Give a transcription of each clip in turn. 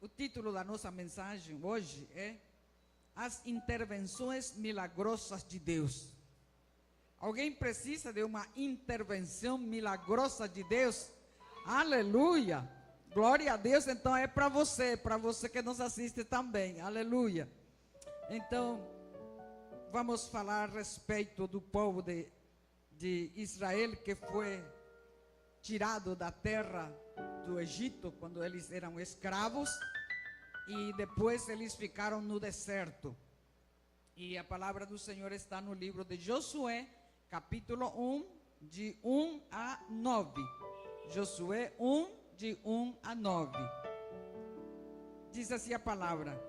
O título da nossa mensagem hoje é As Intervenções Milagrosas de Deus. Alguém precisa de uma intervenção milagrosa de Deus? Aleluia! Glória a Deus. Então é para você que nos assiste também. Aleluia! Então, vamos falar a respeito do povo de Israel que foi tirado da terra do Egito quando eles eram escravos e depois eles ficaram no deserto. E a palavra do Senhor está no livro de Josué, capítulo 1, de 1 a 9. Josué 1, de 1 a 9. Diz assim a palavra: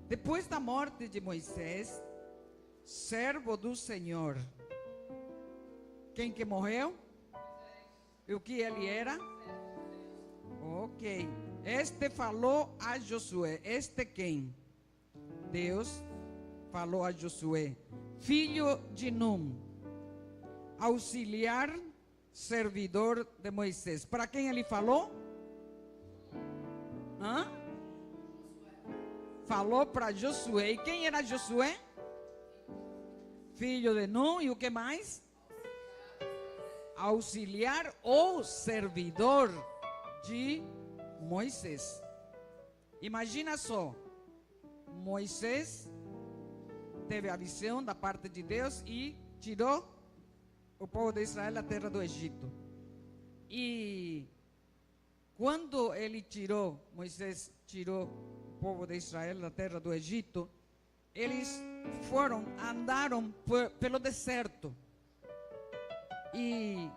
Depois da morte de Moisés, servo do Senhor, quem que morreu? E o que ele era? Ok. Este falou a Josué. Este quem? Deus falou a Josué, filho de Num, auxiliar, servidor de Moisés. Para quem ele falou? Falou para Josué. E quem era Josué? Filho de Num. E o que mais? Auxiliar ou servidor de Moisés. Imagina só, Moisés teve a visão da parte de Deus e tirou o povo de Israel da terra do Egito. E quando Moisés tirou o povo de Israel da terra do Egito, eles andaram pelo deserto. E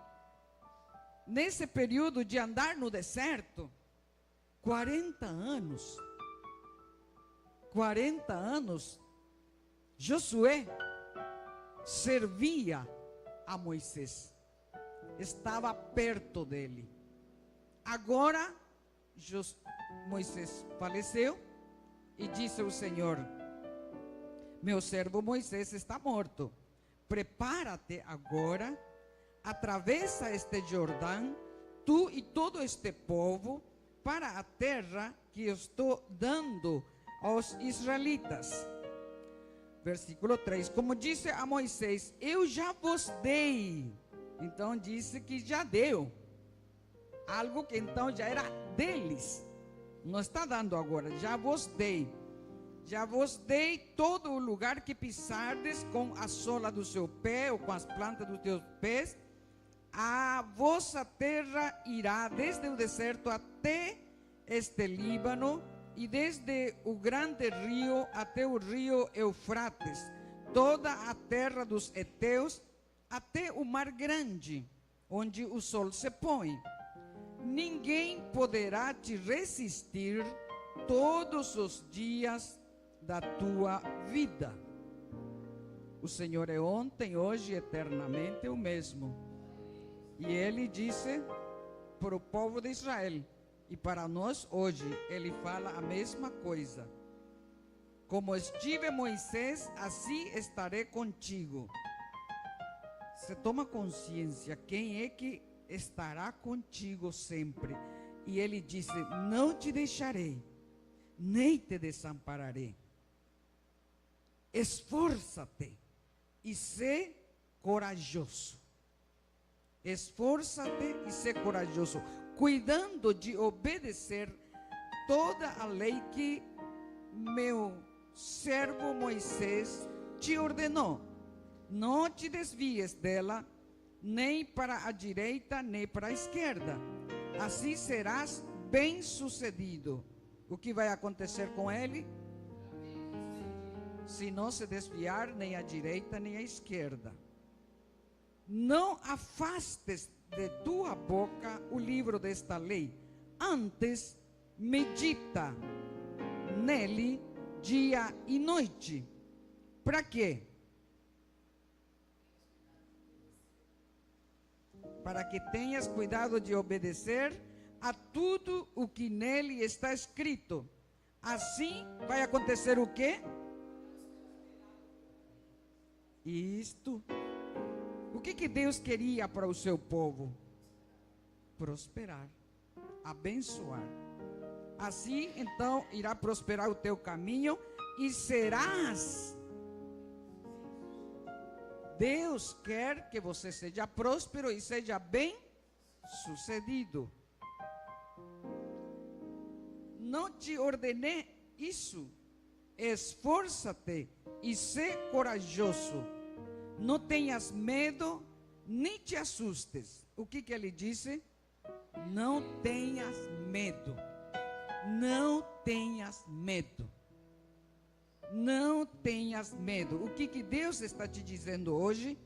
nesse período de andar no deserto, 40 anos, Josué servia a Moisés, estava perto dele. Agora, Moisés faleceu e disse o Senhor: meu servo Moisés está morto, prepara-te agora, atravessa este Jordão, tu e todo este povo, para a terra que eu estou dando aos israelitas. Versículo 3: como disse a Moisés, eu já vos dei. Então disse que já deu algo que então já era deles, não está dando agora. Já vos dei todo o lugar que pisardes com a sola do seu pé ou com as plantas dos teus pés. A vossa terra irá desde o deserto até este Líbano, e desde o grande rio até o rio Eufrates, toda a terra dos heteus, até o mar grande, onde o sol se põe. Ninguém poderá te resistir todos os dias da tua vida. O Senhor é ontem, hoje e eternamente o mesmo. E ele disse para o povo de Israel, e para nós hoje, ele fala a mesma coisa: como estive Moisés, assim estarei contigo. Você toma consciência, quem é que estará contigo sempre? E ele disse: não te deixarei, nem te desampararei. Esforça-te e sê corajoso. Esforça-te e sê corajoso, cuidando de obedecer toda a lei que meu servo Moisés te ordenou. Não te desvies dela, nem para a direita, nem para a esquerda. Assim serás bem-sucedido. O que vai acontecer com ele? Se não se desviar nem à direita, nem à esquerda. Não afastes de tua boca o livro desta lei, antes medita nele dia e noite. Para quê? Para que tenhas cuidado de obedecer a tudo o que nele está escrito. Assim vai acontecer o quê? Isto. O que Deus queria para o seu povo? Prosperar, abençoar. Assim, então, irá prosperar o teu caminho e serás. Deus quer que você seja próspero e seja bem sucedido. Não te ordenei isso? Esforça-te e sê corajoso. Não tenhas medo, nem te assustes. O que ele disse? Não tenhas medo. Não tenhas medo. Não tenhas medo. O que Deus está te dizendo hoje?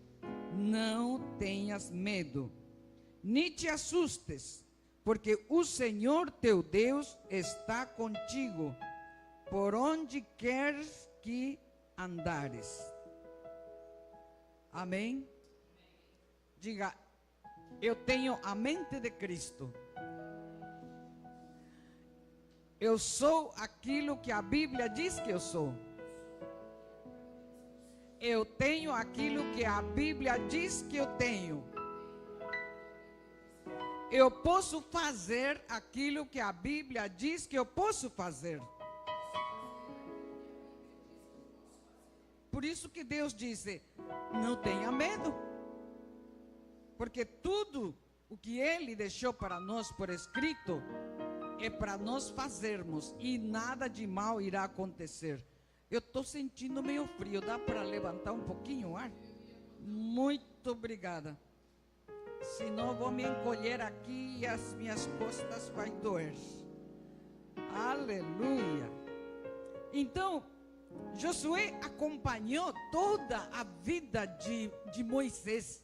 Não tenhas medo. Nem te assustes, porque o Senhor teu Deus está contigo, por onde queres que andares. Amém? Diga, eu tenho a mente de Cristo. Eu sou aquilo que a Bíblia diz que eu sou. Eu tenho aquilo que a Bíblia diz que eu tenho. Eu posso fazer aquilo que a Bíblia diz que eu posso fazer. Por isso que Deus disse, não tenha medo. Porque tudo o que Ele deixou para nós por escrito é para nós fazermos e nada de mal irá acontecer. Eu estou sentindo meio frio, dá para levantar um pouquinho o ar? Muito obrigada. Senão vou me encolher aqui e as minhas costas vai doer. Aleluia. Então, Josué acompanhou toda a vida de Moisés.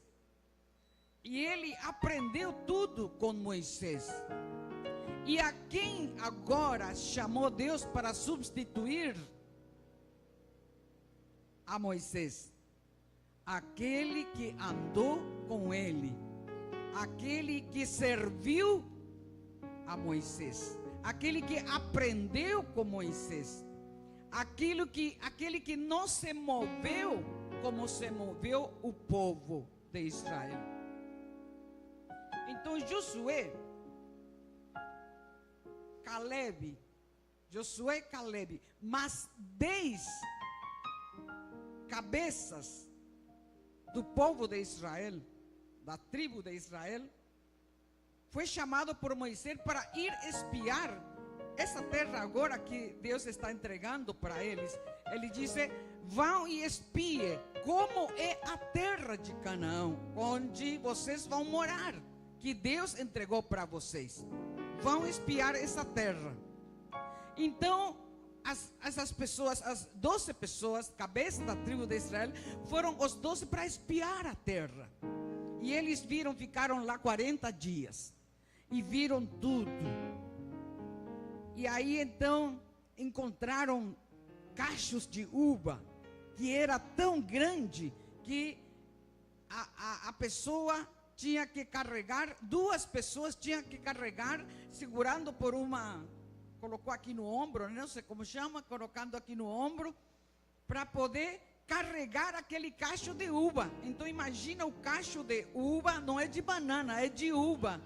E ele aprendeu tudo com Moisés. E a quem agora chamou Deus para substituir a Moisés? Aquele que andou com ele. Aquele que serviu a Moisés. Aquele que aprendeu com Moisés. Aquele que não se moveu como se moveu o povo de Israel. Então Josué e Caleb, mas 10 cabeças do povo de Israel, da tribo de Israel, foi chamado por Moisés para ir espiar essa terra agora que Deus está entregando para eles. Ele disse, vão e espiem como é a terra de Canaã, onde vocês vão morar, que Deus entregou para vocês. Vão espiar essa terra. Então, essas pessoas, as 12 pessoas, cabeça da tribo de Israel, foram os 12 para espiar a terra. E eles ficaram lá 40 dias. E viram tudo. E aí então, encontraram cachos de uva, que era tão grande, que a pessoa tinha que carregar, 2 pessoas tinham que carregar, segurando por uma, colocou aqui no ombro, não sei como chama, colocando aqui no ombro, para poder carregar aquele cacho de uva. Então imagina o cacho de uva, não é de banana, é de uva,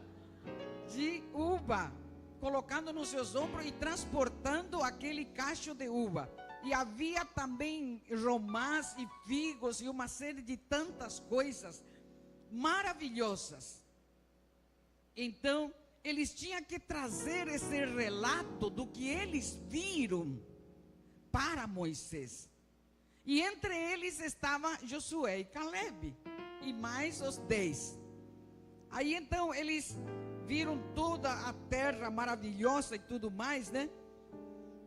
colocando nos seus ombros e transportando aquele cacho de uva. E havia também romãs e figos e uma série de tantas coisas maravilhosas. Então eles tinham que trazer esse relato do que eles viram para Moisés. E entre eles estava Josué e Caleb, e mais os 10. Aí então eles viram toda a terra maravilhosa e tudo mais, né?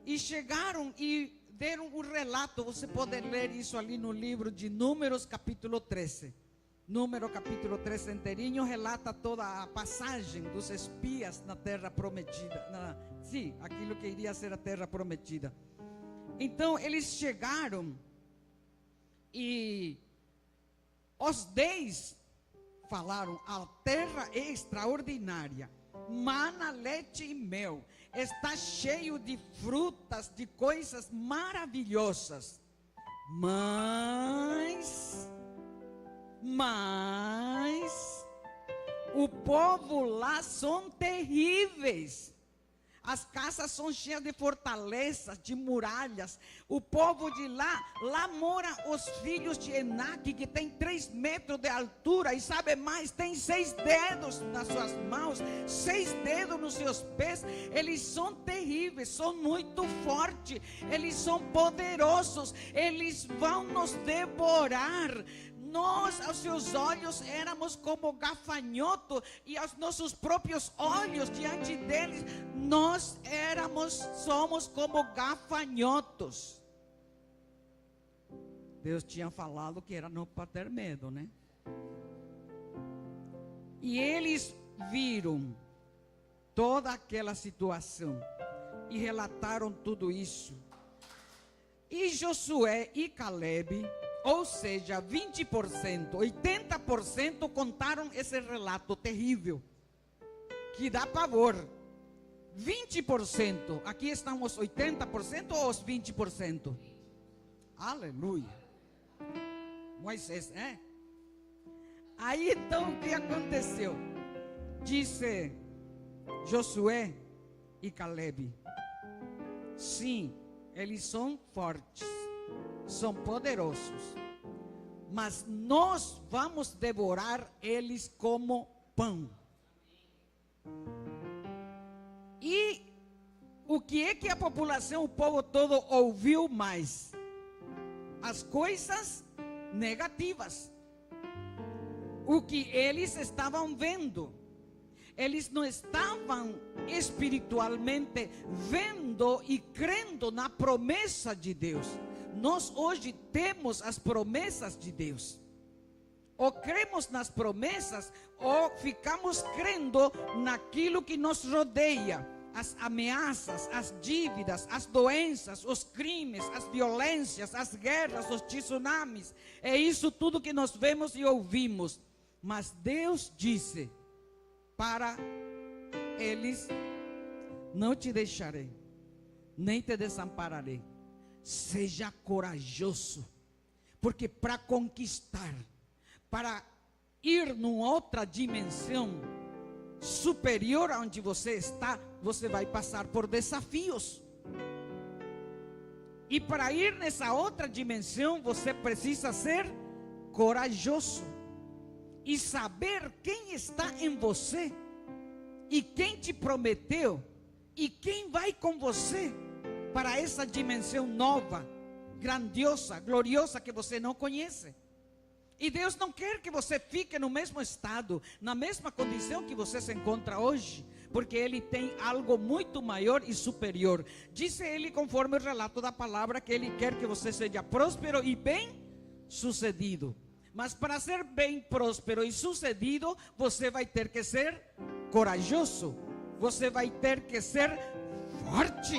E chegaram e deram um relato. Você pode ler isso ali no livro de Números, capítulo 13. Número capítulo 13 inteirinho relata toda a passagem dos espias na terra prometida. Sim, aquilo que iria ser a terra prometida. Então eles chegaram e os 10 falaram, a terra é extraordinária, mana, leite e mel, está cheio de frutas, de coisas maravilhosas, mas o povo lá são terríveis. As casas são cheias de fortalezas, de muralhas. O povo de lá moram os filhos de Enaque, que tem 3 metros de altura. E sabe mais, tem 6 dedos nas suas mãos, 6 dedos nos seus pés. Eles são terríveis, são muito fortes, eles são poderosos, eles vão nos devorar. Nós, aos seus olhos, éramos como gafanhoto, e aos nossos próprios olhos, diante deles, somos como gafanhotos. Deus tinha falado que era não para ter medo, né? E eles viram toda aquela situação e relataram tudo isso. E Josué e Caleb, ou seja, 20%, 80% contaram esse relato terrível, que dá pavor. 20%, aqui estão os 80% ou os 20%? Aleluia. Moisés, né? Aí então o que aconteceu? Disse Josué e Caleb: sim, eles são fortes, são poderosos, mas nós vamos devorar eles como pão. E o que é que a população, o povo todo ouviu mais? As coisas negativas. O que eles estavam vendo. Eles não estavam espiritualmente vendo e crendo na promessa de Deus. Nós hoje temos as promessas de Deus. Ou cremos nas promessas, ou ficamos crendo naquilo que nos rodeia. As ameaças, as dívidas, as doenças, os crimes, as violências, as guerras, os tsunamis. É isso tudo que nós vemos e ouvimos. Mas Deus disse para eles: não te deixarei, nem te desampararei. Seja corajoso, porque para conquistar, para ir numa outra dimensão superior a onde você está, você vai passar por desafios. E para ir nessa outra dimensão, você precisa ser corajoso e saber quem está em você, e quem te prometeu, e quem vai com você para essa dimensão nova, grandiosa, gloriosa, que você não conhece. E Deus não quer que você fique no mesmo estado, na mesma condição que você se encontra hoje, porque Ele tem algo muito maior e superior. Disse Ele, conforme o relato da palavra, que Ele quer que você seja próspero e bem sucedido. Mas para ser bem próspero e sucedido, você vai ter que ser corajoso, você vai ter que ser forte.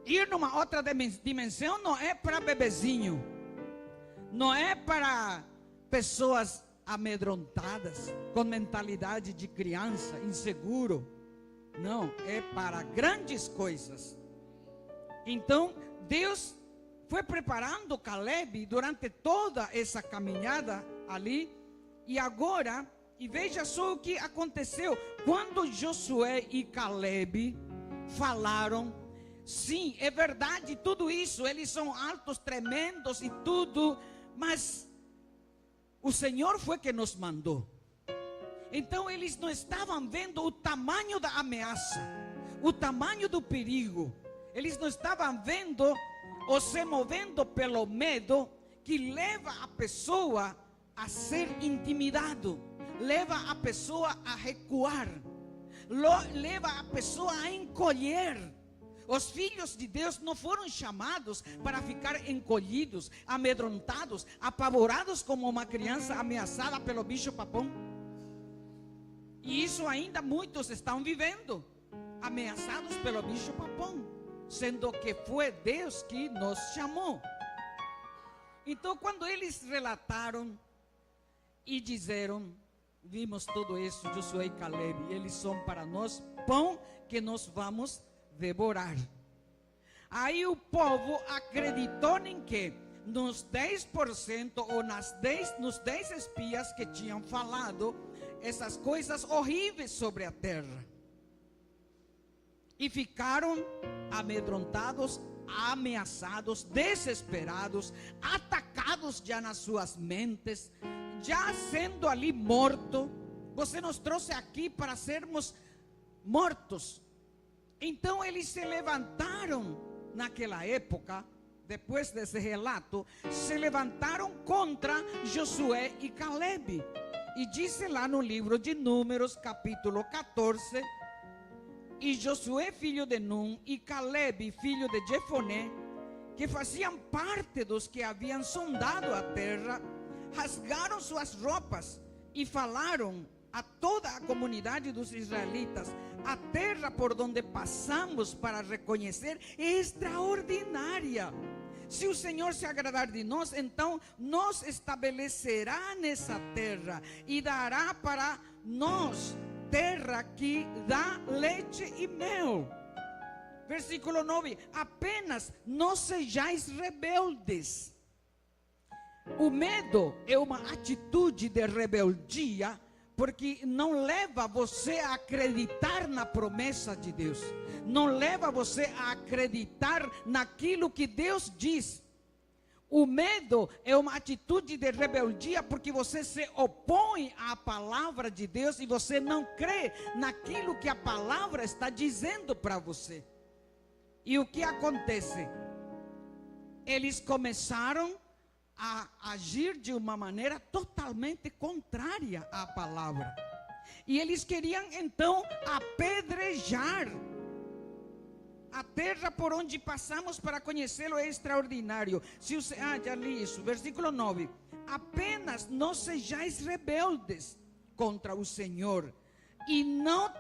Ir numa outra dimensão não é para bebezinho, não é para pessoas amedrontadas, com mentalidade de criança, inseguro. Não, é para grandes coisas. Então, Deus foi preparando Caleb durante toda essa caminhada ali. E agora, e veja só o que aconteceu. Quando Josué e Caleb falaram: sim, é verdade tudo isso, eles são altos, tremendos e tudo, mas o Senhor foi que nos mandou. Então eles não estavam vendo o tamanho da ameaça, o tamanho do perigo. Eles não estavam vendo ou se movendo pelo medo, que leva a pessoa a ser intimidado, leva a pessoa a recuar, leva a pessoa a encolher. Os filhos de Deus não foram chamados para ficar encolhidos, amedrontados, apavorados como uma criança ameaçada pelo bicho-papão. E isso ainda muitos estão vivendo, ameaçados pelo bicho-papão, sendo que foi Deus que nos chamou. Então, quando eles relataram e disseram: vimos tudo isso, Josué e Caleb, eles são para nós pão que nós vamos devorar. Aí o povo acreditou em que nos 10% ou nos 10 espias que tinham falado essas coisas horríveis sobre a terra. e ficaram amedrontados, ameaçados, desesperados, atacados já nas suas mentes, já sendo ali morto. Você nos trouxe aqui para sermos mortos. Então eles se levantaram naquela época, depois desse relato, se levantaram contra Josué e Caleb. E diz lá no livro de Números, capítulo 14, e Josué, filho de Nun, e Caleb, filho de Jefoné, que faziam parte dos que haviam sondado a terra, rasgaram suas roupas e falaram a toda a comunidade dos israelitas: a terra por onde passamos para reconhecer é extraordinária. Se o Senhor se agradar de nós, então nos estabelecerá nessa terra e dará para nós terra que dá leite e mel. Versículo 9: apenas não sejais rebeldes. O medo é uma atitude de rebeldia, porque não leva você a acreditar na promessa de Deus, não leva você a acreditar naquilo que Deus diz. O medo é uma atitude de rebeldia, porque você se opõe à palavra de Deus e você não crê naquilo que a palavra está dizendo para você. E o que acontece? Eles começaram a agir de uma maneira totalmente contrária à palavra. E eles queriam então apedrejar. A terra por onde passamos para conhecê-lo é extraordinário. Já li isso, versículo 9: apenas não sejais rebeldes contra o Senhor, e não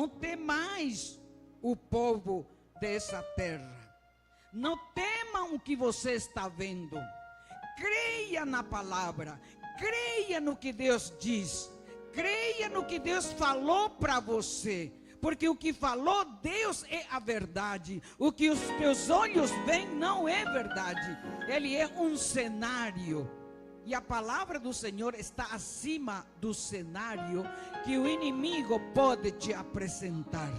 temais o povo dessa terra. Não temam o que você está vendo. Creia na palavra, creia no que Deus diz, creia no que Deus falou para você. Porque o que falou Deus é a verdade. O que os teus olhos veem não é verdade. Ele é um cenário. E a palavra do Senhor está acima do cenário que o inimigo pode te apresentar.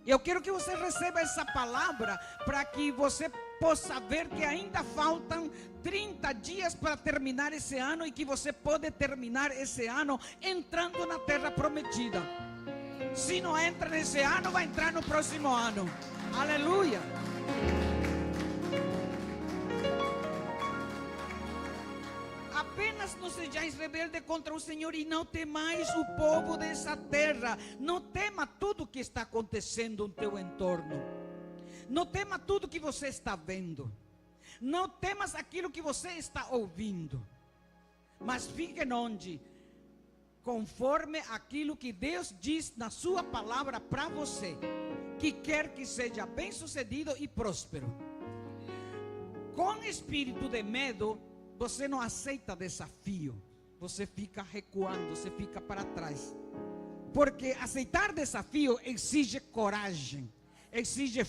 Eu quero que você receba essa palavra para que você possa ver que ainda faltam 30 dias para terminar esse ano e que você pode terminar esse ano entrando na terra prometida. Se não entra nesse ano, vai entrar no próximo ano. Aleluia. Apenas não sejais rebeldes contra o Senhor e não temais o povo dessa terra. Não tema tudo que está acontecendo no teu entorno. Não tema tudo que você está vendo. Não temas aquilo que você está ouvindo. Mas fique onde? Conforme aquilo que Deus diz na sua palavra para você, que quer que seja bem sucedido e próspero. Com espírito de medo, você não aceita desafio, você fica recuando, você fica para trás. Porque aceitar desafio exige coragem, exige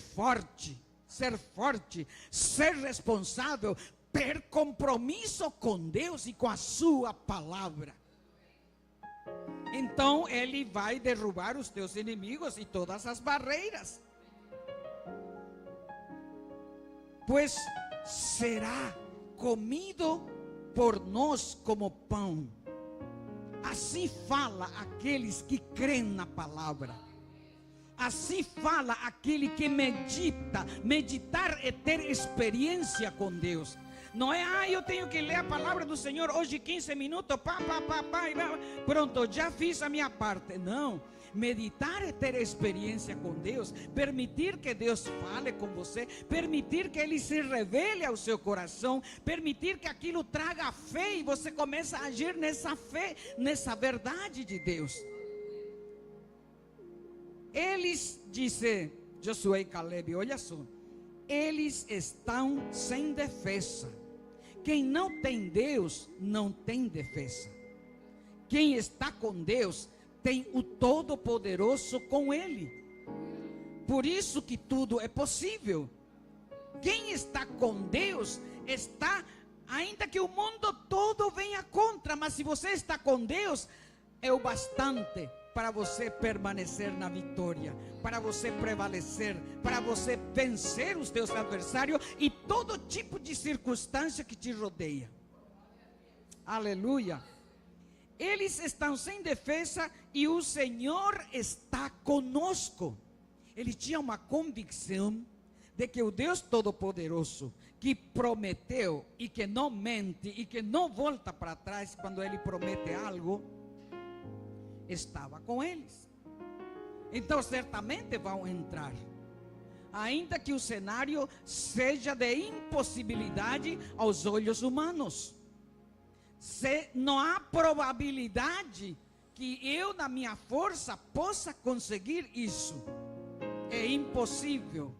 ser responsável, ter compromisso com Deus e com a sua palavra. Então ele vai derrubar os teus inimigos e todas as barreiras. Pois será comido por nós como pão. Assim fala aqueles que creem na palavra. Assim fala aquele que medita. Meditar é ter experiência com Deus. Não é, eu tenho que ler a palavra do Senhor hoje 15 minutos, pronto, já fiz a minha parte. Não, meditar é ter experiência com Deus, permitir que Deus fale com você, permitir que Ele se revele ao seu coração, permitir que aquilo traga fé e você começa a agir nessa fé, nessa verdade de Deus. Eles, disse Josué e Caleb, olha só, eles estão sem defesa. Quem não tem Deus, não tem defesa. Quem está com Deus, tem o Todo-Poderoso com Ele. Por isso que tudo é possível. Quem está com Deus, está, ainda que o mundo todo venha contra, mas se você está com Deus, é o bastante para você permanecer na vitória, para você prevalecer, para você vencer os teus adversários e todo tipo de circunstância que te rodeia. Aleluia. Eles estão sem defesa e o Senhor está conosco. Ele tinha uma convicção de que o Deus Todo-Poderoso, que prometeu e que não mente e que não volta para trás quando Ele promete algo, estava com eles. Então certamente vão entrar, ainda que o cenário seja de impossibilidade aos olhos humanos. Não há probabilidade que eu, na minha força, possa conseguir isso. É impossível.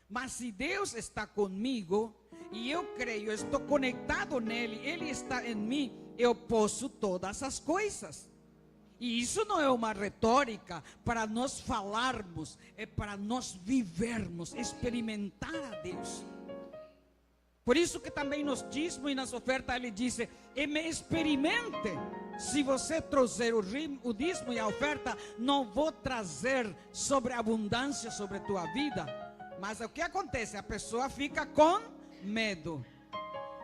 Mas se Deus está comigo, e eu creio, estou conectado nele, Ele está em mim, eu posso todas as coisas. E isso não é uma retórica para nós falarmos, é para nós vivermos, experimentar a Deus. Por isso que também nos dízimos e nas ofertas Ele disse: e me experimente. Se você trouxer o dízimo e a oferta, não vou trazer sobre abundância sobre a tua vida. Mas o que acontece? A pessoa fica com medo.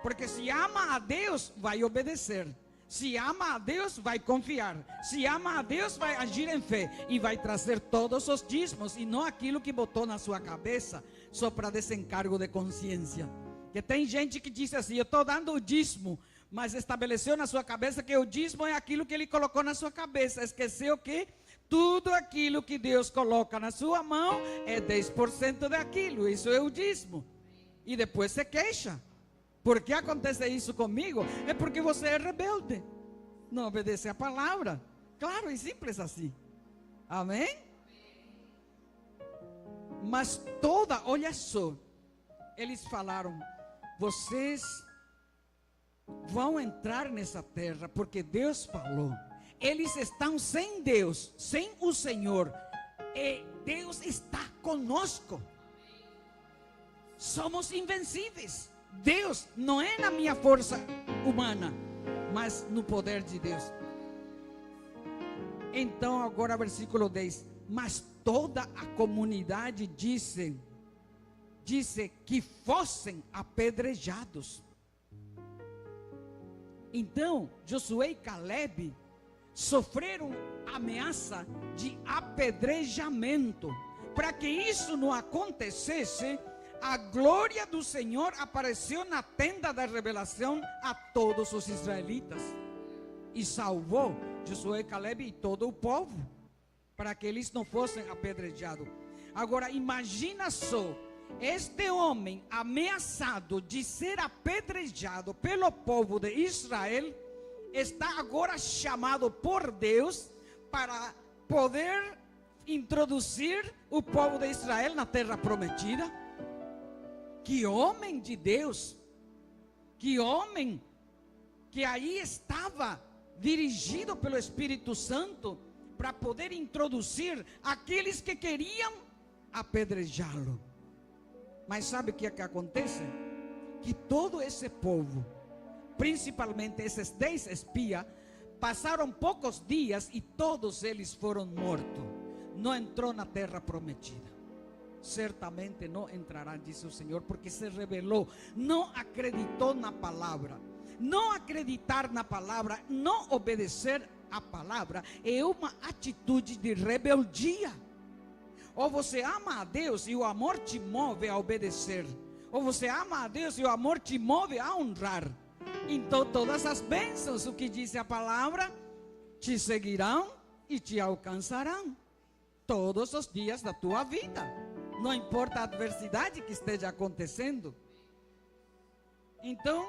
Porque se ama a Deus, vai obedecer. Se ama a Deus, vai confiar. Se ama a Deus, vai agir em fé. E vai trazer todos os dízimos, e não aquilo que botou na sua cabeça, só para desencargo de consciência. Que tem gente que diz assim: eu estou dando o dízimo, mas estabeleceu na sua cabeça que o dízimo é aquilo que ele colocou na sua cabeça. Esqueceu que tudo aquilo que Deus coloca na sua mão é 10% daquilo. Isso é o dízimo. E depois se queixa. Por que acontece isso comigo? É porque você é rebelde, não obedece a palavra. Claro e simples assim. Amém? Mas olha só, eles falaram: vocês vão entrar nessa terra porque Deus falou. Eles estão sem Deus, sem o Senhor, e Deus está conosco. Somos invencíveis. Deus não é na minha força humana, mas no poder de Deus. Então agora versículo 10. Mas toda a comunidade disse que fossem apedrejados. Então Josué e Caleb sofreram ameaça de apedrejamento. Para que isso não acontecesse, a glória do Senhor apareceu na tenda da revelação a todos os israelitas e salvou Josué, Caleb e todo o povo, para que eles não fossem apedrejados. Agora imagina só, este homem ameaçado de ser apedrejado pelo povo de Israel, está agora chamado por Deus para poder introduzir o povo de Israel na terra prometida. Que homem de Deus, que homem que aí estava dirigido pelo Espírito Santo para poder introduzir aqueles que queriam apedrejá-lo. Mas sabe o que é que acontece? Que todo esse povo, principalmente esses 10 espias, passaram poucos dias e todos eles foram mortos. Não entrou na terra prometida. Certamente não entrará, disse o Senhor, porque se rebelou, não acreditou na palavra. Não acreditar na palavra, não obedecer a palavra, é uma atitude de rebeldia. Ou você ama a Deus e o amor te move a obedecer, ou você ama a Deus e o amor te move a honrar. Então todas as bênçãos, o que diz a palavra, te seguirão e te alcançarão todos os dias da tua vida. Não importa a adversidade que esteja acontecendo. Então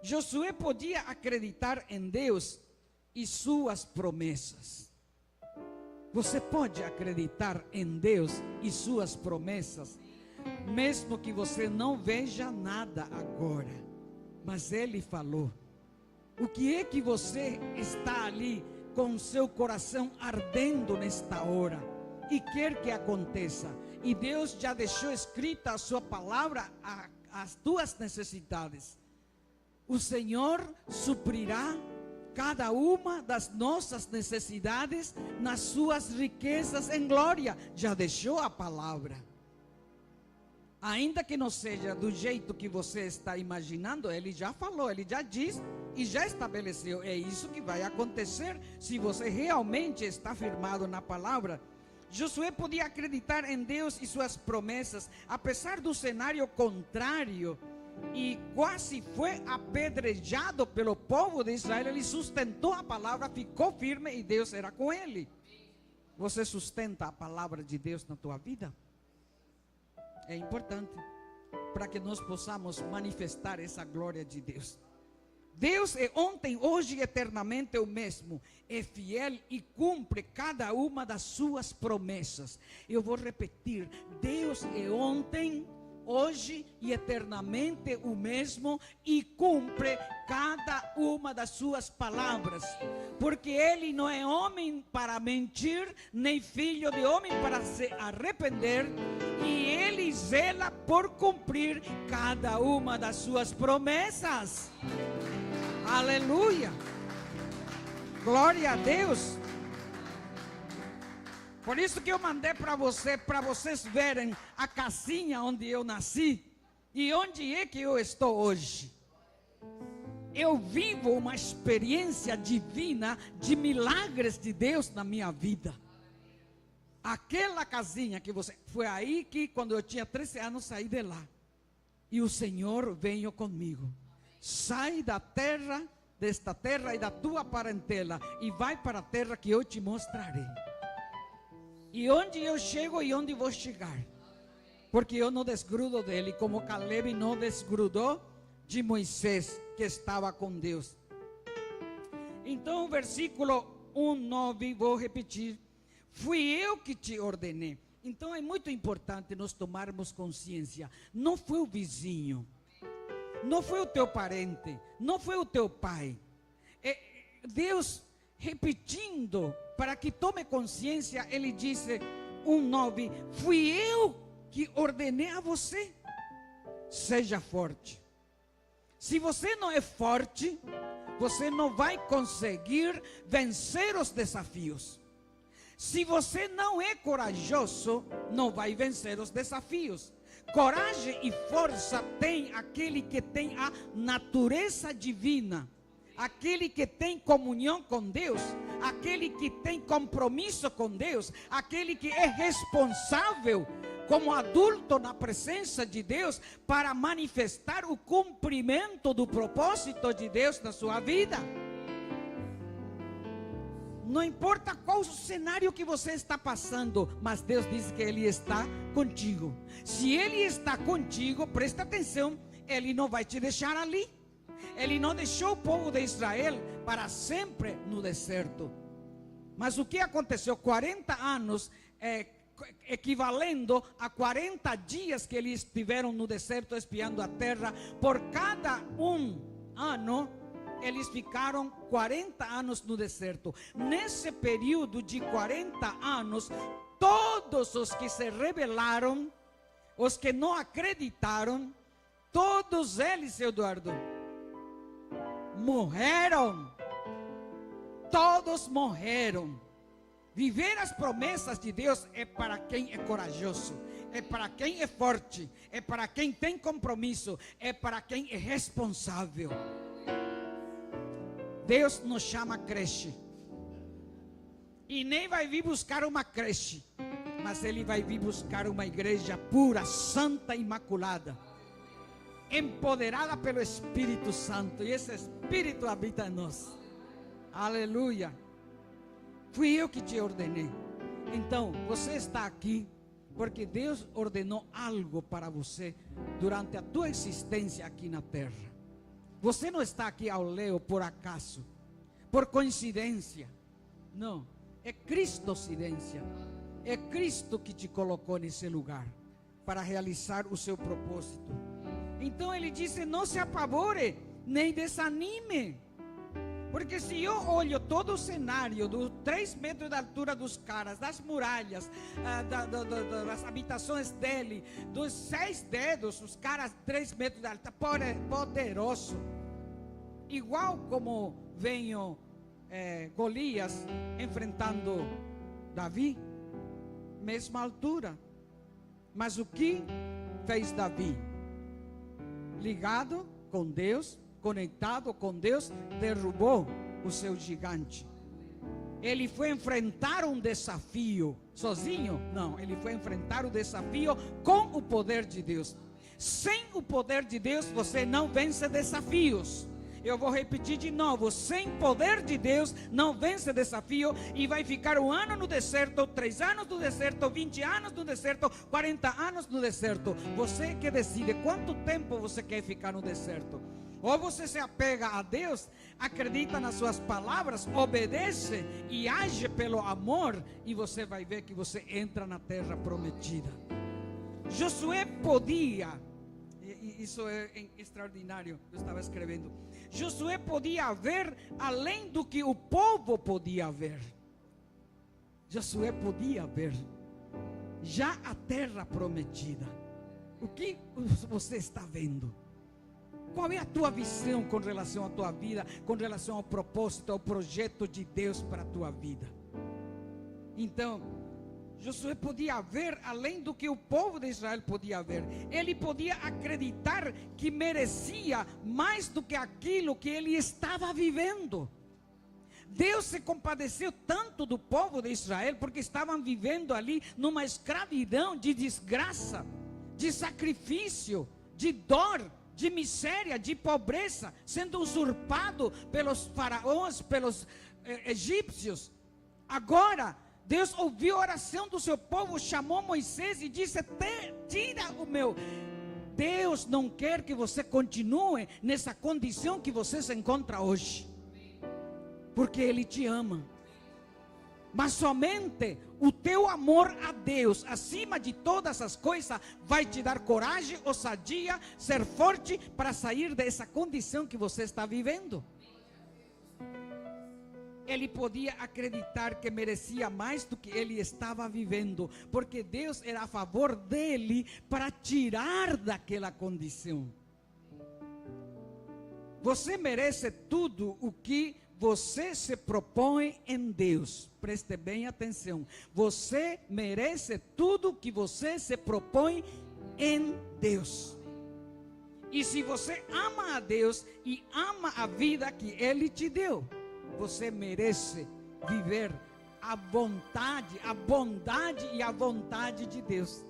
Josué podia acreditar em Deus e suas promessas. Você pode acreditar em Deus e suas promessas, mesmo que você não veja nada agora, mas Ele falou. O que é que você está ali com o seu coração ardendo nesta hora e quer que aconteça? E Deus já deixou escrita a sua palavra, as tuas necessidades. O Senhor suprirá cada uma das nossas necessidades nas suas riquezas em glória. Já deixou a palavra. Ainda que não seja do jeito que você está imaginando, ele já falou, ele já disse e já estabeleceu. É isso que vai acontecer se você realmente está firmado na palavra. Josué podia acreditar em Deus e suas promessas, apesar do cenário contrário, e quase foi apedrejado pelo povo de Israel. Ele sustentou a palavra, ficou firme e Deus era com ele. Você sustenta a palavra de Deus na tua vida? É importante para que nós possamos manifestar essa glória de Deus. Deus é ontem, hoje e eternamente o mesmo. É fiel e cumpre cada uma das suas promessas. Eu vou repetir: Deus é ontem, hoje e eternamente o mesmo, e cumpre cada uma das suas palavras, porque Ele não é homem para mentir, nem filho de homem para se arrepender, e Ele zela por cumprir cada uma das suas promessas. Aleluia, glória a Deus. Por isso que eu mandei para vocês verem a casinha onde eu nasci e onde é que eu estou hoje. Eu vivo uma experiência divina de milagres de Deus na minha vida. Aquela casinha que você... Foi aí que quando eu tinha 13 anos saí de lá. E o Senhor veio comigo. Sai da terra, desta terra e da tua parentela, e vai para a terra que eu te mostrarei. E onde eu chego e onde vou chegar, porque eu não desgrudo dele, como Caleb não desgrudou de Moisés, que estava com Deus. Então o versículo 1:9, vou repetir: fui eu que te ordenei. Então é muito importante nós tomarmos consciência. Não foi o vizinho, não foi o teu parente, não foi o teu pai. Deus, repetindo, para que tome consciência, ele disse 1:9: fui eu que ordenei a você. Seja forte. Se você não é forte, você não vai conseguir vencer os desafios. Se você não é corajoso, não vai vencer os desafios. Coragem e força tem aquele que tem a natureza divina, aquele que tem comunhão com Deus, aquele que tem compromisso com Deus, aquele que é responsável como adulto na presença de Deus para manifestar o cumprimento do propósito de Deus na sua vida. Não importa qual o cenário que você está passando, mas Deus diz que Ele está contigo. Se Ele está contigo, presta atenção, Ele não vai te deixar ali. Ele não deixou o povo de Israel para sempre no deserto. Mas o que aconteceu? 40 anos, equivalendo a 40 dias que eles estiveram no deserto espiando a terra. Por cada ano, eles ficaram 40 anos no deserto. Nesse período de 40 anos, todos os que se rebelaram, os que não acreditaram, todos eles, Eduardo, morreram. Todos morreram. Viver as promessas de Deus é para quem é corajoso, é para quem é forte, é para quem tem compromisso, é para quem é responsável. Deus nos chama creche, e nem vai vir buscar uma creche, mas Ele vai vir buscar uma igreja pura, santa, imaculada, empoderada pelo Espírito Santo, e esse Espírito habita em nós. Aleluia. Fui eu que te ordenei. Então, você está aqui porque Deus ordenou algo para você durante a tua existência aqui na terra. Você não está aqui ao léu por acaso, por coincidência. Não, é Cristocidência. É Cristo que te colocou nesse lugar para realizar o seu propósito. Então ele disse: não se apavore, nem desanime. Porque se eu olho todo o cenário, dos 3 metros de altura dos caras, das muralhas, das habitações dele, dos 6 dedos, os caras 3 metros de altura, poderoso. Igual como venho Golias enfrentando Davi, mesma altura. Mas o que fez Davi? Ligado com Deus, conectado com Deus, derrubou o seu gigante. Ele foi enfrentar um desafio sozinho? Não, ele foi enfrentar o desafio com o poder de Deus. Sem o poder de Deus você não vence desafios. Eu vou repetir de novo: sem poder de Deus não vence desafio, e vai ficar 1 ano no deserto, 3 anos no deserto, 20 anos no deserto, 40 anos no deserto. Você que decide quanto tempo você quer ficar no deserto. Ou você se apega a Deus, acredita nas suas palavras, obedece e age pelo amor, e você vai ver que você entra na terra prometida. Josué podia, isso é extraordinário, eu estava escrevendo. Josué podia ver além do que o povo podia ver. Josué podia ver já a terra prometida. O que você está vendo? Qual é a tua visão com relação à tua vida, com relação ao propósito, ao projeto de Deus para a tua vida? Então, Josué podia ver além do que o povo de Israel podia ver. Ele podia acreditar que merecia mais do que aquilo que ele estava vivendo. Deus se compadeceu tanto do povo de Israel, porque estavam vivendo ali numa escravidão de desgraça, de sacrifício, de dor, de miséria, de pobreza, sendo usurpado pelos faraós, pelos egípcios. Agora Deus ouviu a oração do seu povo, chamou Moisés e disse: tira o meu. Deus não quer que você continue nessa condição que você se encontra hoje, porque Ele te ama. Mas somente o teu amor a Deus, acima de todas as coisas, vai te dar coragem, ousadia, ser forte para sair dessa condição que você está vivendo. Ele podia acreditar que merecia mais do que ele estava vivendo, porque Deus era a favor dele para tirar daquela condição. Você merece tudo o que você se propõe em Deus. Preste bem atenção. Você merece tudo o que você se propõe em Deus. E se você ama a Deus e ama a vida que Ele te deu, você merece viver a bondade e a vontade de Deus.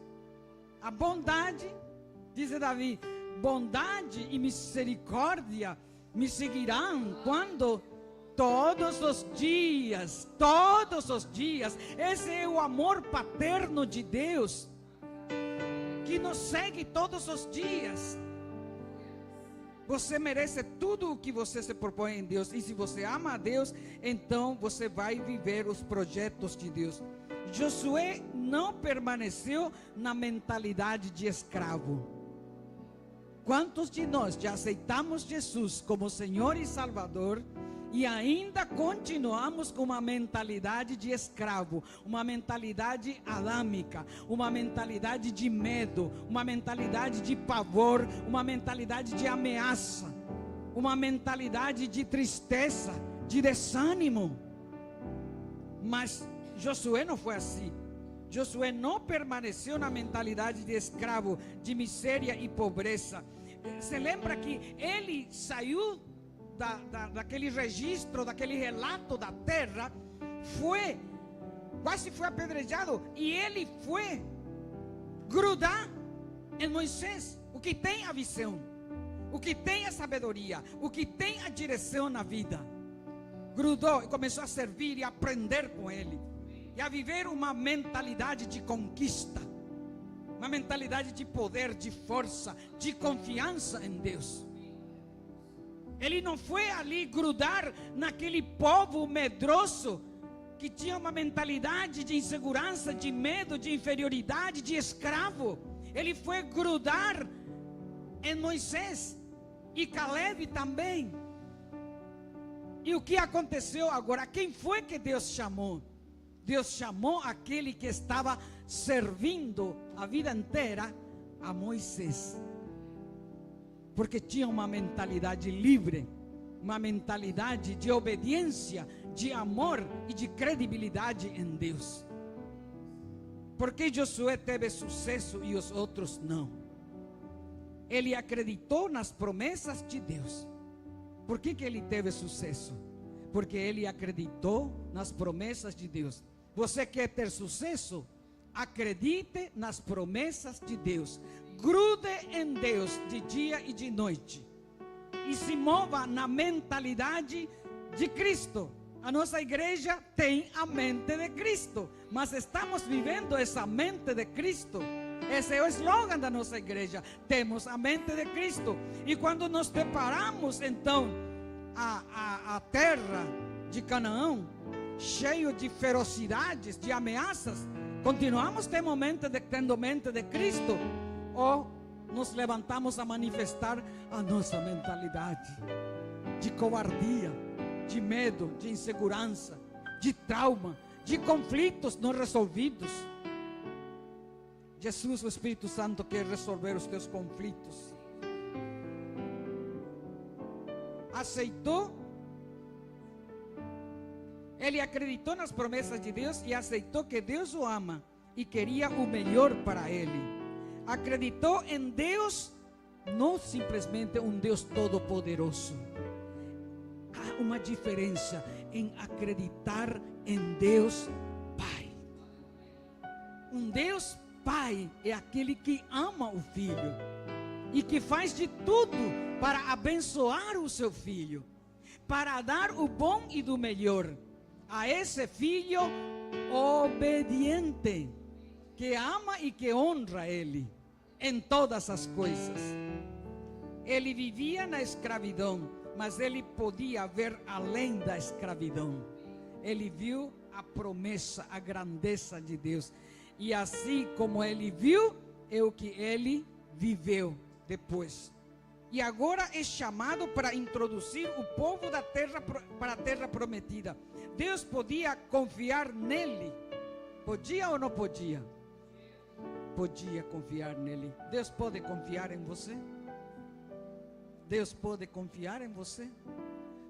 A bondade, diz Davi, bondade e misericórdia me seguirão quando todos os dias, esse é o amor paterno de Deus, que nos segue todos os dias. Você merece tudo o que você se propõe em Deus, e se você ama a Deus, então você vai viver os projetos de Deus. Josué não permaneceu na mentalidade de escravo. Quantos de nós já aceitamos Jesus como Senhor e Salvador e ainda continuamos com uma mentalidade de escravo, uma mentalidade adâmica, uma mentalidade de medo, uma mentalidade de pavor, uma mentalidade de ameaça, uma mentalidade de tristeza, de desânimo? Mas Josué não foi assim. Josué não permaneceu na mentalidade de escravo, de miséria e pobreza. Se lembra que ele saiu daquele registro, daquele relato da terra, quase foi apedrejado, e ele foi grudar em Moisés, o que tem a visão, o que tem a sabedoria, o que tem a direção na vida. Grudou e começou a servir e a aprender com ele, e a viver uma mentalidade de conquista, uma mentalidade de poder, de força, de confiança em Deus. Ele não foi ali grudar naquele povo medroso, que tinha uma mentalidade de insegurança, de medo, de inferioridade, de escravo. Ele foi grudar em Moisés e Caleb também. E o que aconteceu agora? Quem foi que Deus chamou? Deus chamou aquele que estava servindo a vida inteira a Moisés, porque tinha uma mentalidade livre, uma mentalidade de obediência, de amor e de credibilidade em Deus. Porque Josué teve sucesso e os outros não? Ele acreditou nas promessas de Deus. Por que ele teve sucesso? Porque ele acreditou nas promessas de Deus. Você quer ter sucesso? Acredite nas promessas de Deus. Grude em Deus de dia e de noite. E se mova na mentalidade de Cristo. A nossa igreja tem a mente de Cristo, mas estamos vivendo essa mente de Cristo. Esse é o slogan da nossa igreja. Temos a mente de Cristo. E quando nos deparamos então a terra de Canaã, cheio de ferocidades, de ameaças, continuamos tendo mente de Cristo, ou nos levantamos a manifestar a nossa mentalidade de covardia, de medo, de insegurança, de trauma, de conflitos não resolvidos? Jesus, o Espírito Santo, quer resolver os teus conflitos. Aceitou, ele acreditou nas promessas de Deus e aceitou que Deus o ama e queria o melhor para ele. Acreditou em Deus, não simplesmente um Deus todo-poderoso. Há uma diferença em acreditar em Deus Pai. Um Deus Pai é aquele que ama o filho e que faz de tudo para abençoar o seu filho, para dar o bom e do melhor a esse filho obediente, que ama e que honra ele em todas as coisas. Ele vivia na escravidão, mas ele podia ver além da escravidão. Ele viu a promessa, a grandeza de Deus. E assim como ele viu, é o que ele viveu depois. E agora é chamado para introduzir o povo da terra para a terra prometida. Deus podia confiar nele? Podia ou não podia? Podia confiar nele. Deus pode confiar em você? Deus pode confiar em você?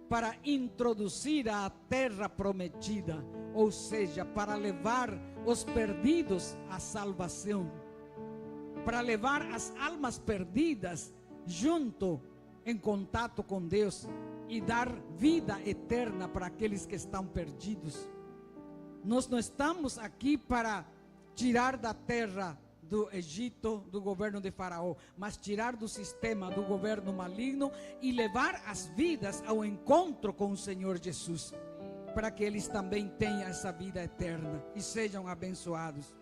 Para introduzir a terra prometida, ou seja, para levar os perdidos à salvação, para levar as almas perdidas junto, em contato com Deus, e dar vida eterna para aqueles que estão perdidos. Nós não estamos aqui para tirar da terra do Egito, do governo de Faraó, mas tirar do sistema do governo maligno e levar as vidas ao encontro com o Senhor Jesus, para que eles também tenham essa vida eterna e sejam abençoados.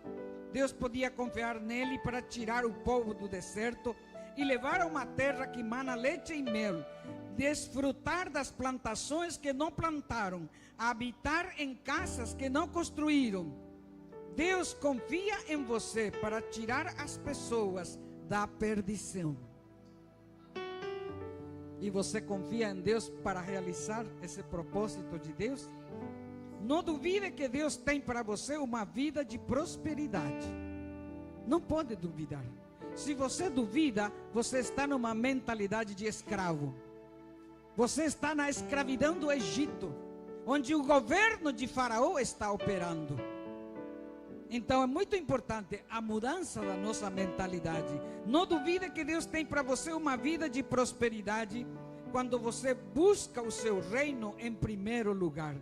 Deus podia confiar nele para tirar o povo do deserto e levar a uma terra que mana leite e mel, desfrutar das plantações que não plantaram, habitar em casas que não construíram. Deus confia em você para tirar as pessoas da perdição. E você confia em Deus para realizar esse propósito de Deus? Não duvide que Deus tem para você uma vida de prosperidade. Não pode duvidar. Se você duvida, você está numa mentalidade de escravo. Você está na escravidão do Egito, onde o governo de Faraó está operando. Então é muito importante a mudança da nossa mentalidade. Não duvide que Deus tem para você uma vida de prosperidade quando você busca o seu reino em primeiro lugar.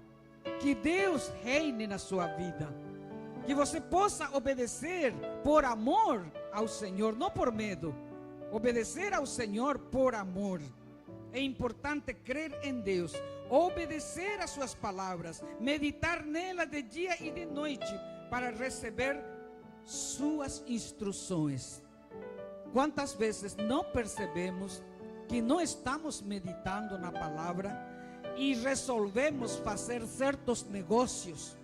Que Deus reine na sua vida. Que você possa obedecer por amor ao Senhor, não por medo. Obedecer ao Senhor por amor. É importante crer em Deus, obedecer às suas palavras, meditar nela de dia e de noite, para receber suas instruções. Quantas vezes não percebemos que não estamos meditando na palavra e resolvemos fazer certos negócios,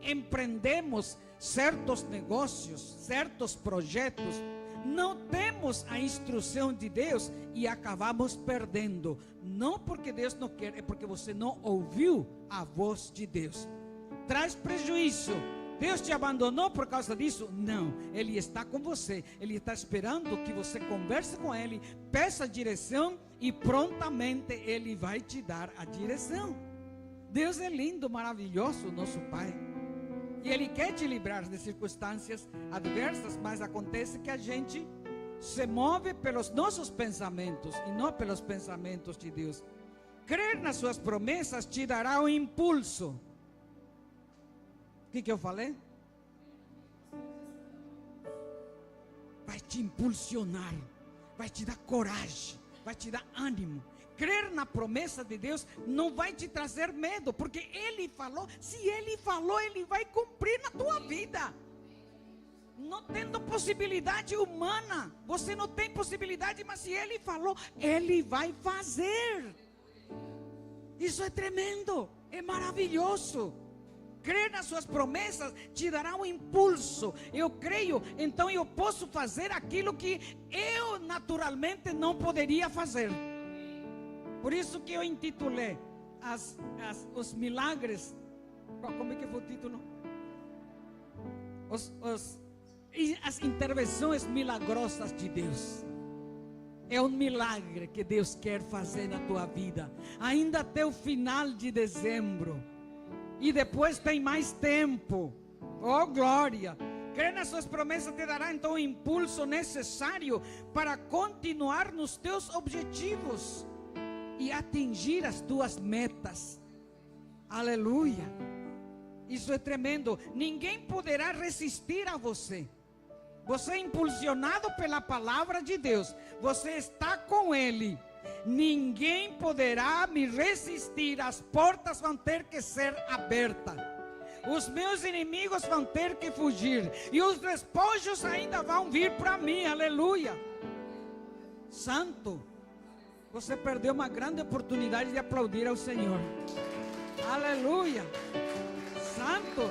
empreendemos certos negócios, certos projetos, não temos a instrução de Deus e acabamos perdendo. Não porque Deus não quer, é porque você não ouviu a voz de Deus. Traz prejuízo. Deus te abandonou por causa disso? Não, Ele está com você. Ele está esperando que você converse com Ele, peça direção e prontamente Ele vai te dar a direção. Deus é lindo, maravilhoso, nosso Pai. E Ele quer te livrar de circunstâncias adversas, mas acontece que a gente se move pelos nossos pensamentos e não pelos pensamentos de Deus. Crer nas suas promessas te dará um impulso. O que eu falei? Vai te impulsionar, vai te dar coragem, vai te dar ânimo. Crer na promessa de Deus não vai te trazer medo, porque Ele falou. Se Ele falou, Ele vai cumprir na tua vida. Não tendo possibilidade humana, você não tem possibilidade, mas se Ele falou, Ele vai fazer. Isso é tremendo, é maravilhoso. Crer nas suas promessas te dará um impulso. Eu creio, então eu posso fazer aquilo que eu naturalmente não poderia fazer. Por isso que eu intitulei os milagres. Como é que foi o título? As intervenções milagrosas de Deus. É um milagre que Deus quer fazer na tua vida, ainda até o final de dezembro. E depois tem mais tempo. Oh glória! Crer nas suas promessas te dará então o impulso necessário para continuar nos teus objetivos e atingir as tuas metas. Aleluia! Isso é tremendo. Ninguém poderá resistir a você. Você é impulsionado pela palavra de Deus. Você está com Ele. Ninguém poderá me resistir. As portas vão ter que ser abertas. Os meus inimigos vão ter que fugir. E os despojos ainda vão vir para mim. Aleluia! Santo, você perdeu uma grande oportunidade de aplaudir ao Senhor. Aleluia! Santo.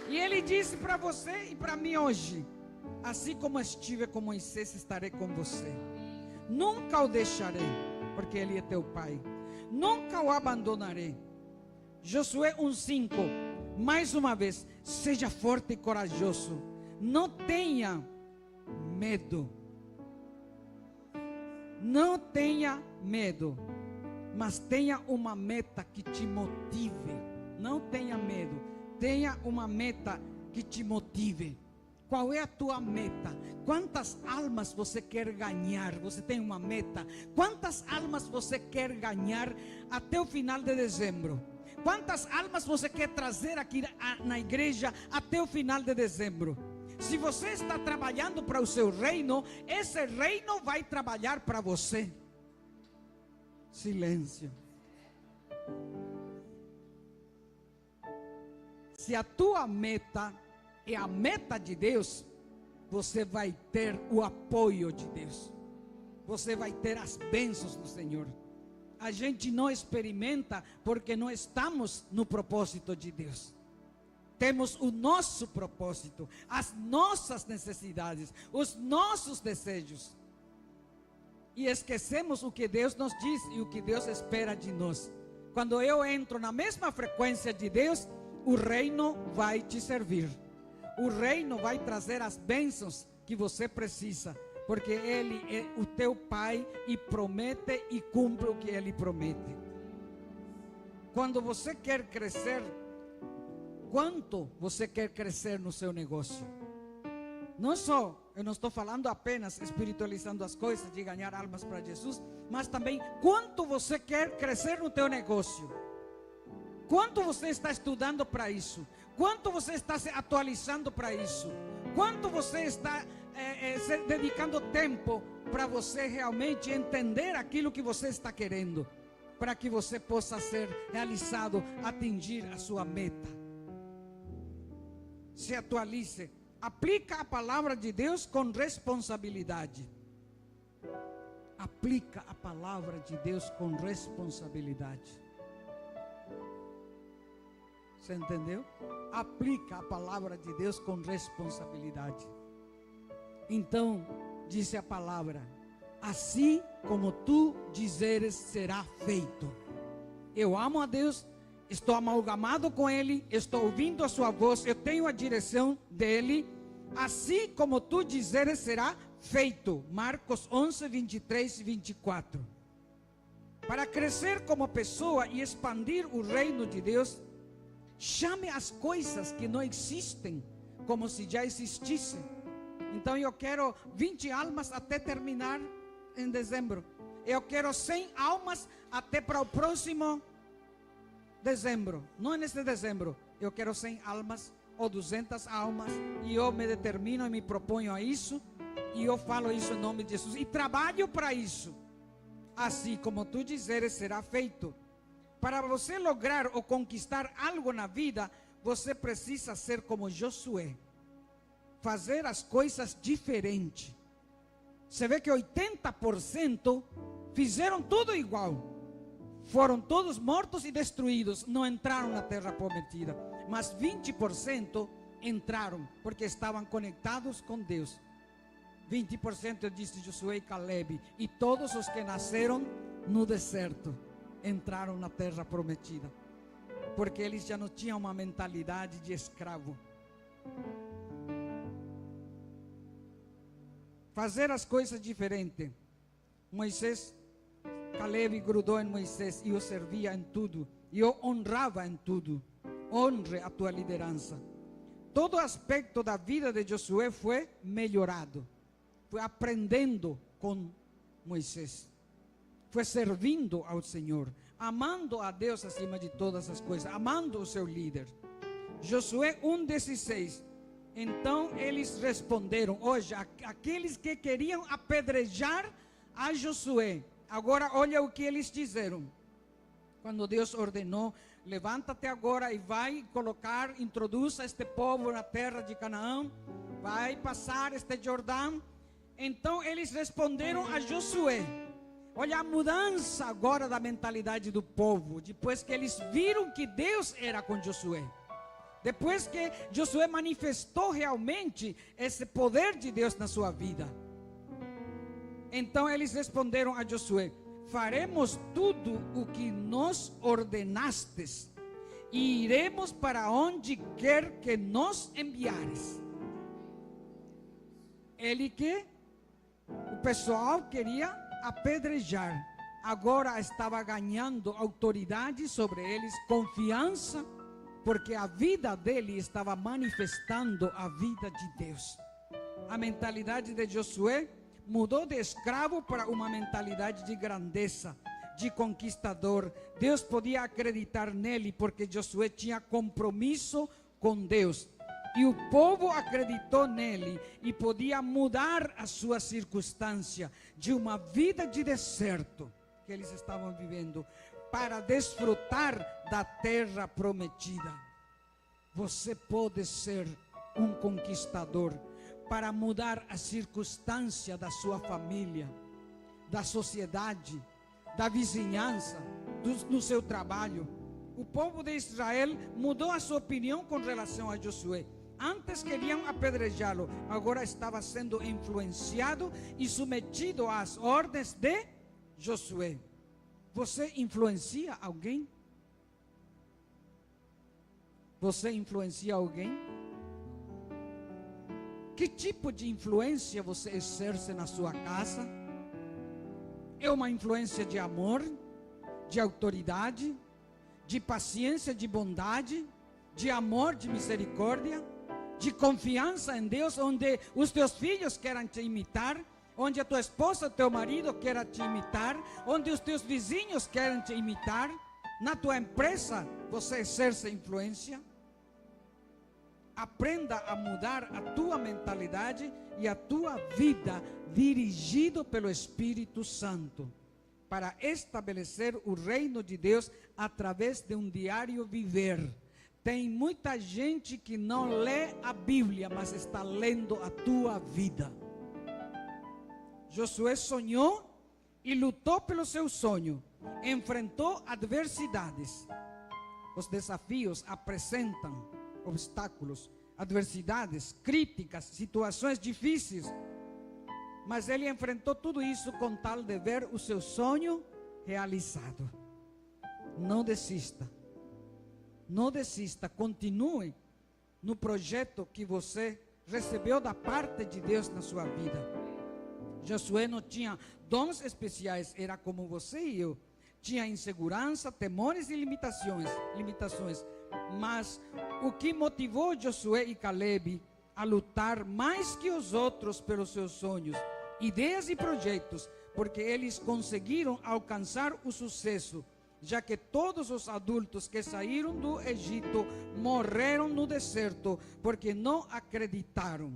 E Ele disse para você e para mim hoje: assim como estive com Moisés, estarei com você. Nunca o deixarei, porque Ele é teu Pai. Nunca o abandonarei. Josué 1:5. Mais uma vez, seja forte e corajoso. Não tenha medo. Não tenha medo, mas tenha uma meta que te motive. Não tenha medo. Tenha uma meta que te motive. Qual é a tua meta? Quantas almas você quer ganhar? Você tem uma meta? Quantas almas você quer ganhar até o final de dezembro? Quantas almas você quer trazer aqui na igreja até o final de dezembro? Se você está trabalhando para o seu reino, esse reino vai trabalhar para você. Silêncio. Se a tua meta é a meta de Deus, você vai ter o apoio de Deus. Você vai ter as bênçãos do Senhor. A gente não experimenta porque não estamos no propósito de Deus. Temos o nosso propósito, as nossas necessidades, os nossos desejos. E esquecemos o que Deus nos diz e o que Deus espera de nós. Quando eu entro na mesma frequência de Deus, o reino vai te servir. O reino vai trazer as bênçãos que você precisa, porque Ele é o teu Pai e promete e cumpre o que Ele promete. Quando você quer crescer, quanto você quer crescer no seu negócio? Não só, eu não estou falando apenas espiritualizando as coisas de ganhar almas para Jesus, mas também quanto você quer crescer no teu negócio. Quanto você está estudando para isso? Quanto você está se atualizando para isso? Quanto você está se dedicando tempo para você realmente entender aquilo que você está querendo, para que você possa ser realizado, atingir a sua meta? Se atualize, aplica a palavra de Deus com responsabilidade. Aplica a palavra de Deus com responsabilidade. Você entendeu? Aplica a palavra de Deus com responsabilidade. Então, disse a palavra: assim como tu dizeres, será feito. Eu amo a Deus, estou amalgamado com Ele, estou ouvindo a sua voz, eu tenho a direção dEle. Assim como tu dizeres, será feito. Marcos 11, 23 e 24. para crescer como pessoa e expandir o reino de Deus, chame as coisas que não existem como se já existissem. Então eu quero 20 almas até terminar em dezembro. Eu quero 100 almas até para o próximo dezembro. Não neste dezembro. Eu quero 100 almas ou 200 almas. E eu me determino e me proponho a isso. E eu falo isso em nome de Jesus. E trabalho para isso. Assim como tu dizeres, será feito. Para você lograr ou conquistar algo na vida, você precisa ser como Josué. Fazer as coisas diferentes. Você vê que 80% fizeram tudo igual. Foram todos mortos e destruídos. Não entraram na terra prometida. Mas 20% entraram, porque estavam conectados com Deus. 20% disse Josué e Caleb. E todos os que nasceram no deserto entraram na terra prometida. Porque eles já não tinham uma mentalidade de escravo. Fazer as coisas diferentes. Moisés, Caleb grudou em Moisés e o servia em tudo. E o honrava em tudo. Honre a tua liderança. Todo aspecto da vida de Josué foi melhorado. Foi aprendendo com Moisés. Foi servindo ao Senhor. Amando a Deus acima de todas as coisas. Amando o seu líder. Josué 1,16. Então eles responderam. Hoje, aqueles que queriam apedrejar a Josué. Agora olha o que eles disseram. Quando Deus ordenou, levanta-te agora e vai colocar, introduza este povo na terra de Canaã. Vai passar este Jordão. Então eles responderam a Josué. Olha a mudança agora da mentalidade do povo. Depois que eles viram que Deus era com Josué. Depois que Josué manifestou realmente esse poder de Deus na sua vida. Então eles responderam a Josué: faremos tudo o que nos ordenastes, e iremos para onde quer que nos enviares. O pessoal queria apedrejar, agora estava ganhando autoridade sobre eles, confiança, porque a vida dele estava manifestando a vida de Deus. A mentalidade de Josué mudou de escravo para uma mentalidade de grandeza, de conquistador. Deus podia acreditar nele, porque Josué tinha compromisso com Deus. E o povo acreditou nele e podia mudar a sua circunstância de uma vida de deserto que eles estavam vivendo para desfrutar da terra prometida. Você pode ser um conquistador para mudar a circunstância da sua família, da sociedade, da vizinhança, no seu trabalho. O povo de Israel mudou a sua opinião com relação a Josué. Antes queriam apedrejá-lo, agora estava sendo influenciado e submetido às ordens de Josué. Você influencia alguém? Você influencia alguém? Que tipo de influência você exerce na sua casa? É uma influência de amor, de autoridade, de paciência, de bondade, de amor, de misericórdia, de confiança em Deus, onde os teus filhos querem te imitar, onde a tua esposa, teu marido querem te imitar, onde os teus vizinhos querem te imitar, na tua empresa você exerce influência. Aprenda a mudar a tua mentalidade e a tua vida dirigido pelo Espírito Santo para estabelecer o reino de Deus através de um diário viver. Tem muita gente que não lê a Bíblia, mas está lendo a tua vida. Josué sonhou e lutou pelo seu sonho, enfrentou adversidades. Os desafios apresentam obstáculos, adversidades, críticas, situações difíceis. Mas ele enfrentou tudo isso com tal de ver o seu sonho realizado. Não desista. Não desista. Continue no projeto que você recebeu da parte de Deus na sua vida. Josué não tinha dons especiais, era como você e eu. tinha insegurança, temores e limitações. Mas o que motivou Josué e Caleb a lutar mais que os outros pelos seus sonhos, ideias e projetos, porque eles conseguiram alcançar o sucesso, já que todos os adultos que saíram do Egito morreram no deserto, porque não acreditaram.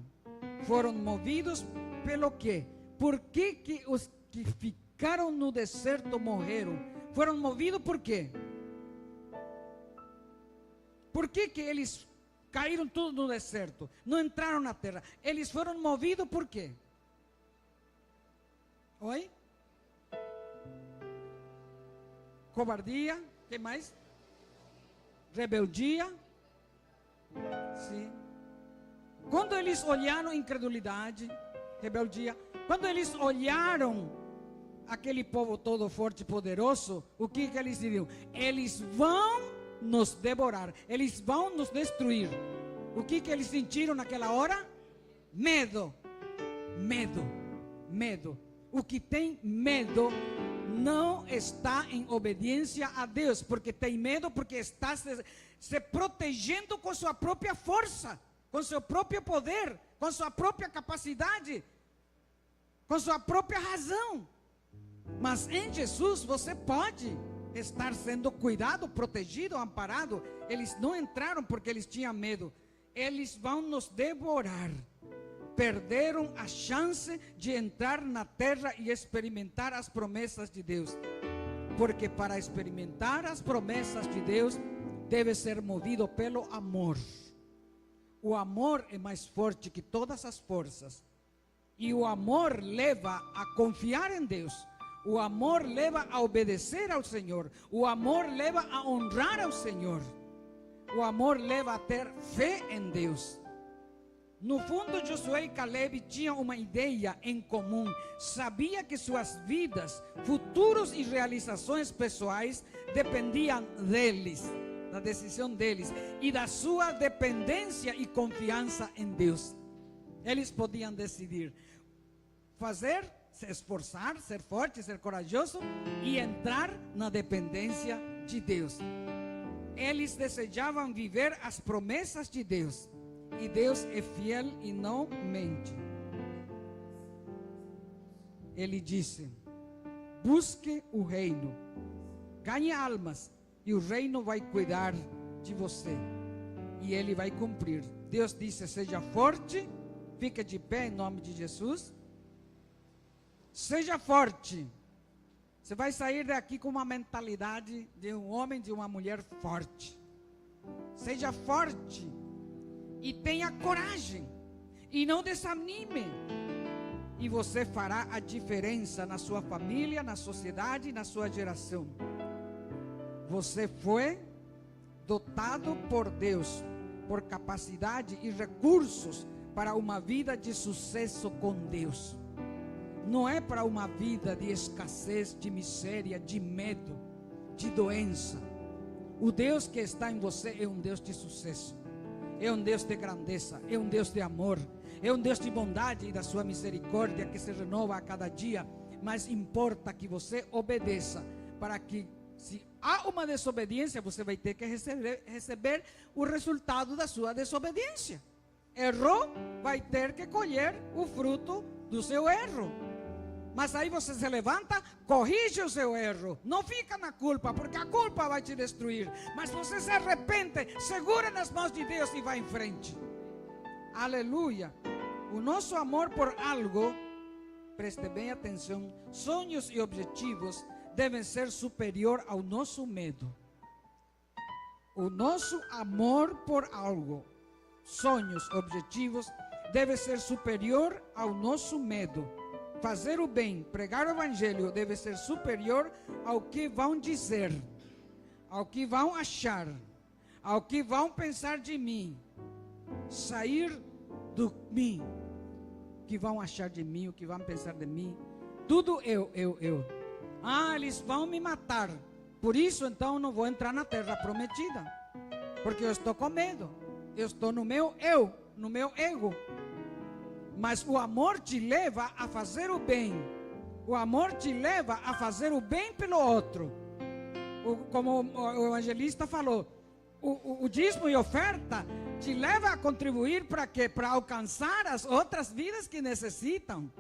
Foram movidos pelo quê? Por que os que ficaram no deserto morreram? Foram movidos por quê? Por que eles caíram tudo no deserto? Não entraram na terra. Eles foram movidos por quê? Oi? Covardia. Que mais? Rebeldia. Sim. Quando eles olharam incredulidade, rebeldia. Quando eles olharam aquele povo todo forte e poderoso, o que eles diriam? Eles vão nos devorar, eles vão nos destruir. O que eles sentiram naquela hora? Medo. O que tem medo não está em obediência a Deus, porque tem medo, porque está se protegendo com sua própria força, com seu próprio poder, com sua própria capacidade, com sua própria razão. Mas em Jesus você pode estar sendo cuidado, protegido, amparado. Eles não entraram porque eles tinham medo. Eles vão nos devorar. Perderam a chance de entrar na terra e experimentar as promessas de Deus. Porque para experimentar as promessas de Deus, deve ser movido pelo amor. O amor é mais forte que todas as forças. E o amor leva a confiar em Deus. O amor leva a obedecer ao Senhor. O amor leva a honrar ao Senhor. O amor leva a ter fé em Deus. No fundo, Josué e Caleb tinham uma ideia em comum. Sabia que suas vidas, futuros e realizações pessoais dependiam deles, da decisão deles e da sua dependência e confiança em Deus. Eles podiam decidir fazer, se esforçar, ser forte, ser corajoso e entrar na dependência de Deus. Eles desejavam viver as promessas de Deus. E Deus é fiel e não mente. Ele disse: busque o reino, ganhe almas, e o reino vai cuidar de você. E ele vai cumprir. Deus disse: seja forte, fique de pé em nome de Jesus. Seja forte. Você vai sair daqui com uma mentalidade de um homem, de uma mulher forte. Seja forte. E tenha coragem. E não desanime. E você fará a diferença na sua família, na sociedade e na sua geração. Você foi dotado por Deus, por capacidade e recursos para uma vida de sucesso com Deus. Não é para uma vida de escassez, de miséria, de medo, de doença. O Deus que está em você é um Deus de sucesso. É um Deus de grandeza, é um Deus de amor, é um Deus de bondade e da sua misericórdia que se renova a cada dia. Mas importa que você obedeça, para que, se há uma desobediência, você vai ter que receber o resultado da sua desobediência. Errou, vai ter que colher o fruto do seu erro. Mas aí você se levanta, corrige o seu erro. Não fica na culpa, porque a culpa vai te destruir. Mas você se arrepende, segura nas mãos de Deus e vai em frente. Aleluia. O nosso amor por algo, preste bem atenção, sonhos e objetivos devem ser superior ao nosso medo. O nosso amor por algo, sonhos, objetivos, deve ser superior ao nosso medo. Fazer o bem, pregar o evangelho deve ser superior ao que vão dizer, ao que vão achar, ao que vão pensar de mim. Sair do mim, o que vão achar de mim, o que vão pensar de mim. Tudo eu. Eles vão me matar. Por isso então não vou entrar na terra prometida, porque eu estou com medo. Eu estou no meu eu, no meu ego. Mas o amor te leva a fazer o bem. O amor te leva a fazer o bem pelo outro. como o evangelista falou, o dízimo e oferta te leva a contribuir para quê? Para alcançar as outras vidas que necessitam.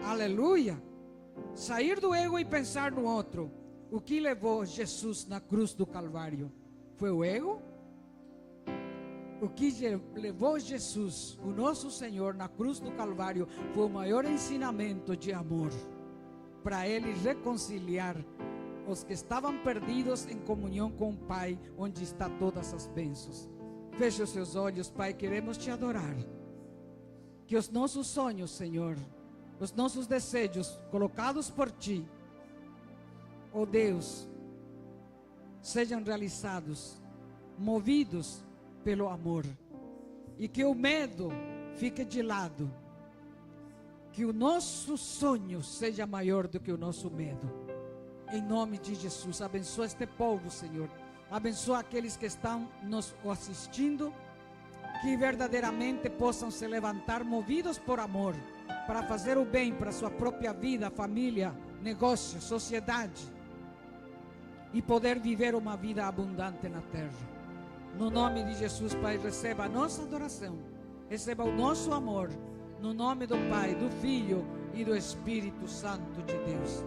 Aleluia. Sair do ego e pensar no outro. O que levou Jesus na cruz do Calvário? Foi o ego? O que levou Jesus, o nosso Senhor, na cruz do Calvário foi o maior ensinamento de amor, para Ele reconciliar os que estavam perdidos em comunhão com o Pai, onde está todas as bênçãos. Feche os seus olhos, Pai, queremos Te adorar. Que os nossos sonhos, Senhor, os nossos desejos colocados por Ti, ó Deus, sejam realizados, movidos pelo amor, e que o medo fique de lado, que o nosso sonho seja maior do que o nosso medo. Em nome de Jesus, abençoa este povo, Senhor. Abençoa aqueles que estão nos assistindo, que verdadeiramente possam se levantar movidos por amor, para fazer o bem para sua própria vida, família, negócio, sociedade, e poder viver uma vida abundante na terra. No nome de Jesus, Pai, receba a nossa adoração, receba o nosso amor, no nome do Pai, do Filho e do Espírito Santo de Deus.